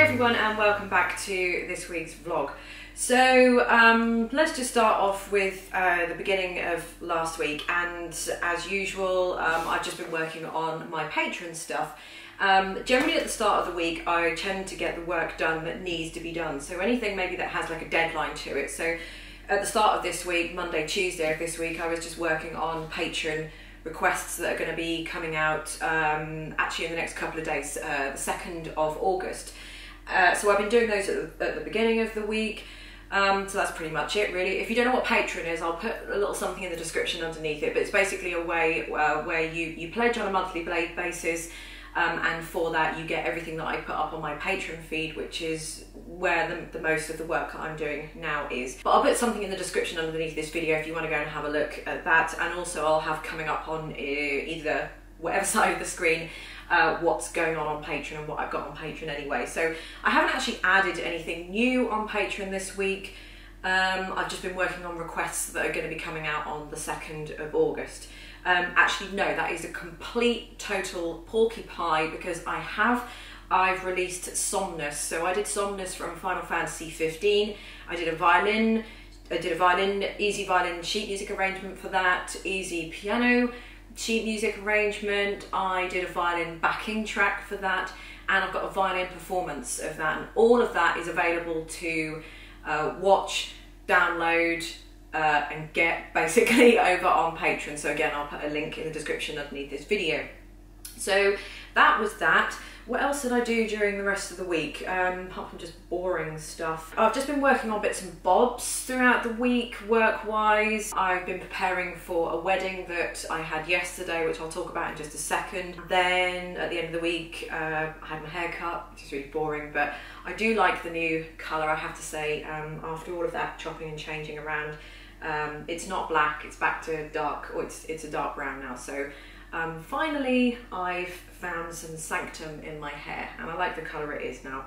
everyone and welcome back to this week's vlog. So let's just start off with the beginning of last week, and as usual I've just been working on my Patreon stuff. Generally at the start of the week I tend to get the work done that needs to be done, so anything maybe that has like a deadline to it. So at the start of this week, Monday, Tuesday of this week, I was just working on Patreon requests that are going to be coming out actually in the next couple of days, the 2nd of August. So I've been doing those at the beginning of the week, so that's pretty much it really. If you don't know what Patreon is, I'll put a little something in the description underneath it, but it's basically a way where you pledge on a monthly basis, and for that you get everything that I put up on my Patreon feed, which is where the most of the work that I'm doing now is. But I'll put something in the description underneath this video if you want to go and have a look at that, and also I'll have coming up on either whatever side of the screen what's going on Patreon and what I've got on Patreon anyway. So I haven't actually added anything new on Patreon this week. I've just been working on requests that are going to be coming out on the 2nd of August. Actually no, that is a complete total porcupine, because I've released Somnus. So I did Somnus from Final Fantasy 15. I did a violin, easy violin sheet music arrangement for that, easy piano sheet music arrangement. I did a violin backing track for that, and I've got a violin performance of that, and all of that is available to watch, download, and get basically over on Patreon. So again, I'll put a link in the description underneath this video. So that was that. What else did I do during the rest of the week, apart from just boring stuff? I've just been working on bits and bobs throughout the week, work-wise. I've been preparing for a wedding that I had yesterday, which I'll talk about in just a second. Then at the end of the week, I had my hair cut, which is really boring, but I do like the new colour, I have to say. After all of that chopping and changing around, it's not black, it's back to dark, or it's a dark brown now. So finally I've found some sanctum in my hair, and I like the colour it is now.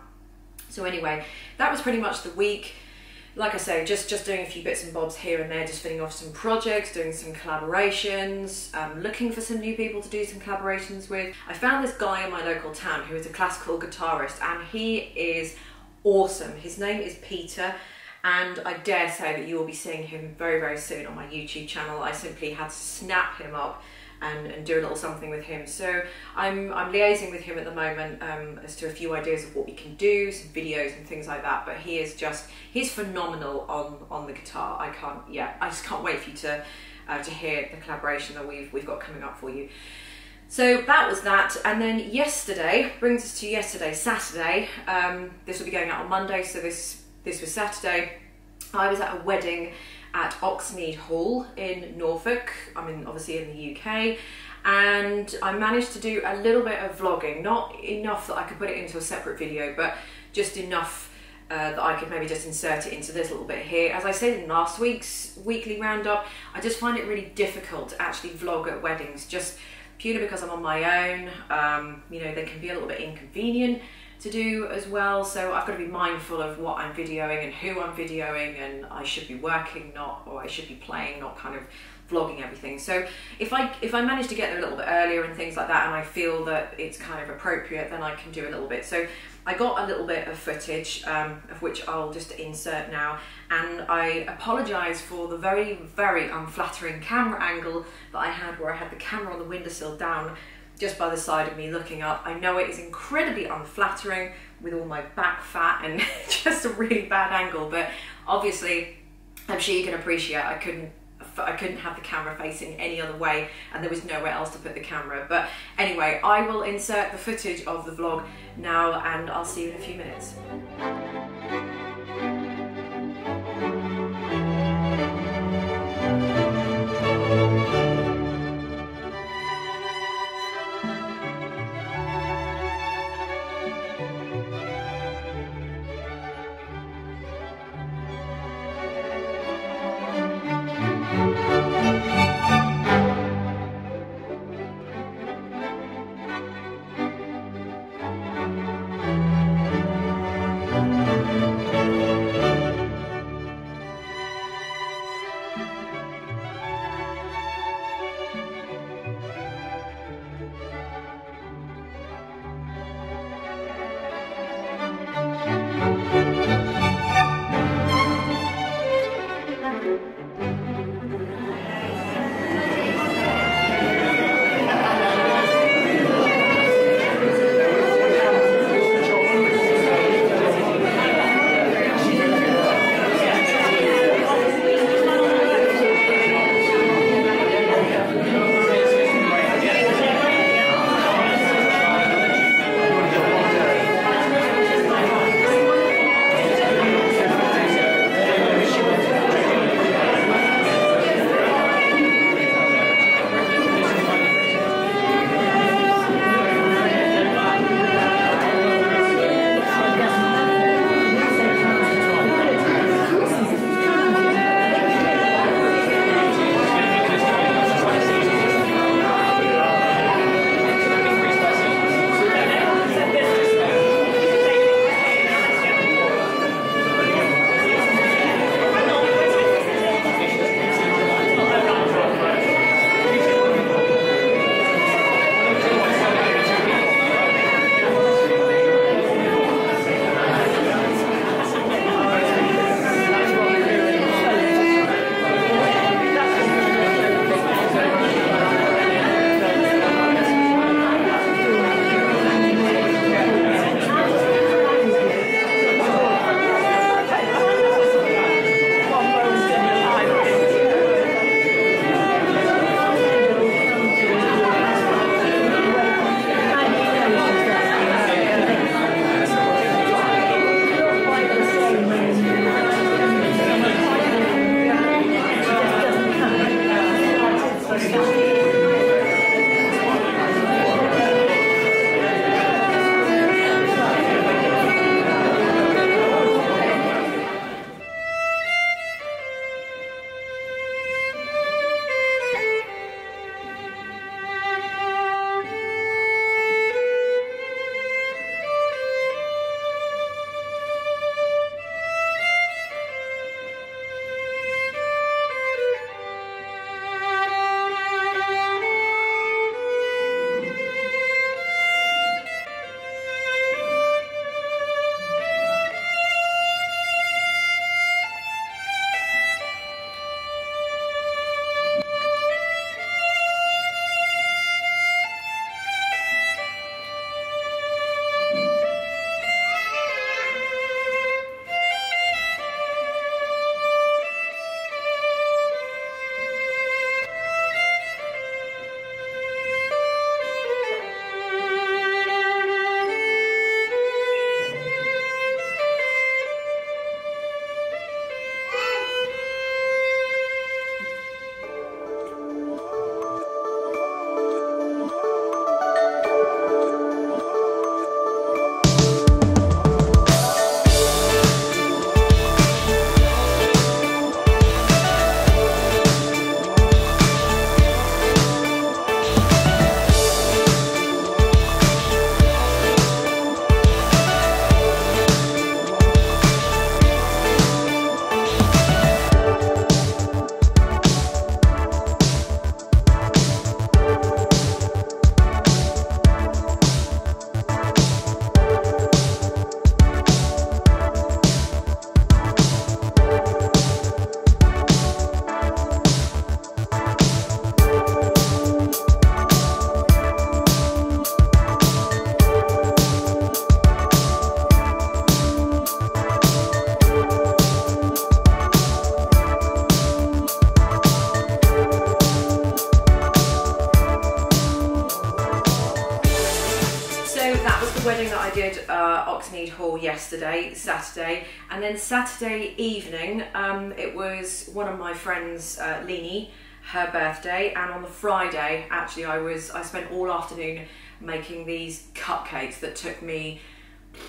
So anyway, that was pretty much the week. Like I say, just doing a few bits and bobs here and there, just finishing off some projects, doing some collaborations, looking for some new people to do some collaborations with. I found this guy in my local town who is a classical guitarist, and he is awesome. His name is Peter, and I dare say that you will be seeing him very, very soon on my YouTube channel. I simply had to snap him up and do a little something with him. So I'm liaising with him at the moment as to a few ideas of what we can do, some videos and things like that. But he's phenomenal on the guitar. I just can't wait for you to hear the collaboration that we've got coming up for you. So that was that, and then yesterday brings us to yesterday, Saturday. This will be going out on Monday, so this was Saturday. I was at a wedding at Oxnead Hall in Norfolk. I'm obviously in the UK, and I managed to do a little bit of vlogging, not enough that I could put it into a separate video, but just enough that I could maybe just insert it into this little bit here. As I said in last week's weekly roundup, I just find it really difficult to actually vlog at weddings, just purely because I'm on my own. You know, they can be a little bit inconvenient to do as well, so I've got to be mindful of what I'm videoing and who I'm videoing, and I should be working, or I should be playing, not kind of vlogging everything. So if I manage to get there a little bit earlier and things like that, and I feel that it's kind of appropriate, then I can do a little bit. So I got a little bit of footage of which I'll just insert now, and I apologise for the very, very unflattering camera angle that I had, where I had the camera on the windowsill down just by the side of me looking up. I know it is incredibly unflattering with all my back fat and just a really bad angle, but obviously I'm sure you can appreciate I couldn't have the camera facing any other way, and there was nowhere else to put the camera. But anyway, I will insert the footage of the vlog now, and I'll see you in a few minutes. the wedding that I did Oxnead Hall yesterday, Saturday, and then Saturday evening it was one of my friends, Leni, her birthday, and on the Friday actually I spent all afternoon making these cupcakes that took me,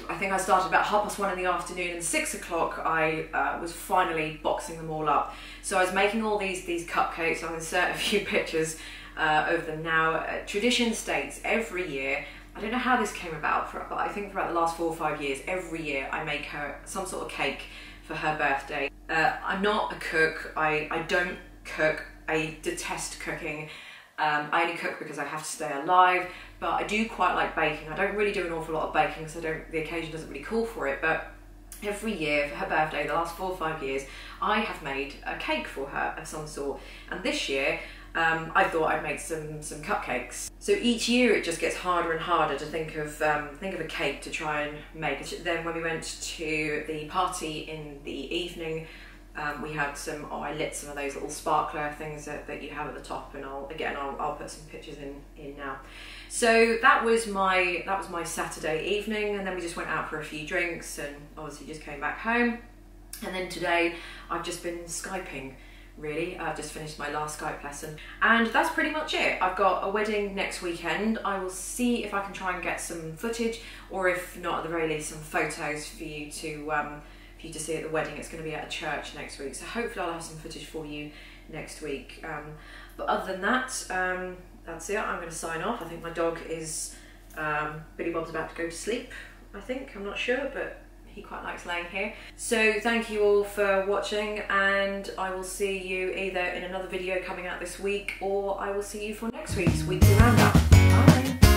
I think I started about 1:30 in the afternoon, and 6 o'clock I was finally boxing them all up. So I was making all these cupcakes. I'll insert a few pictures of them now. Tradition states every year, I don't know how this came about, but I think for about the last 4 or 5 years, every year I make her some sort of cake for her birthday. I'm not a cook, I don't cook, I detest cooking. I only cook because I have to stay alive, but I do quite like baking. I don't really do an awful lot of baking because the occasion doesn't really call for it, but every year for her birthday, the last 4 or 5 years, I have made a cake for her of some sort. And this year, I thought I'd make some cupcakes. So each year it just gets harder and harder to think of a cake to try and make. Then when we went to the party in the evening, we had I lit some of those little sparkler things that you have at the top, and I'll put some pictures in now. So that was my Saturday evening, and then we just went out for a few drinks and obviously just came back home. And then today I've just been Skyping, really. I've just finished my last Skype lesson, and that's pretty much it. I've got a wedding next weekend. I will see if I can try and get some footage, or if not, at the very least some photos for you to see at the wedding. It's going to be at a church next week, so hopefully I'll have some footage for you next week. But other than that, that's it. I'm going to sign off. I think my dog is, Billy Bob's about to go to sleep, I think. I'm not sure, but he quite likes laying here. So thank you all for watching, and I will see you either in another video coming out this week, or I will see you for next week's weekly roundup. Bye!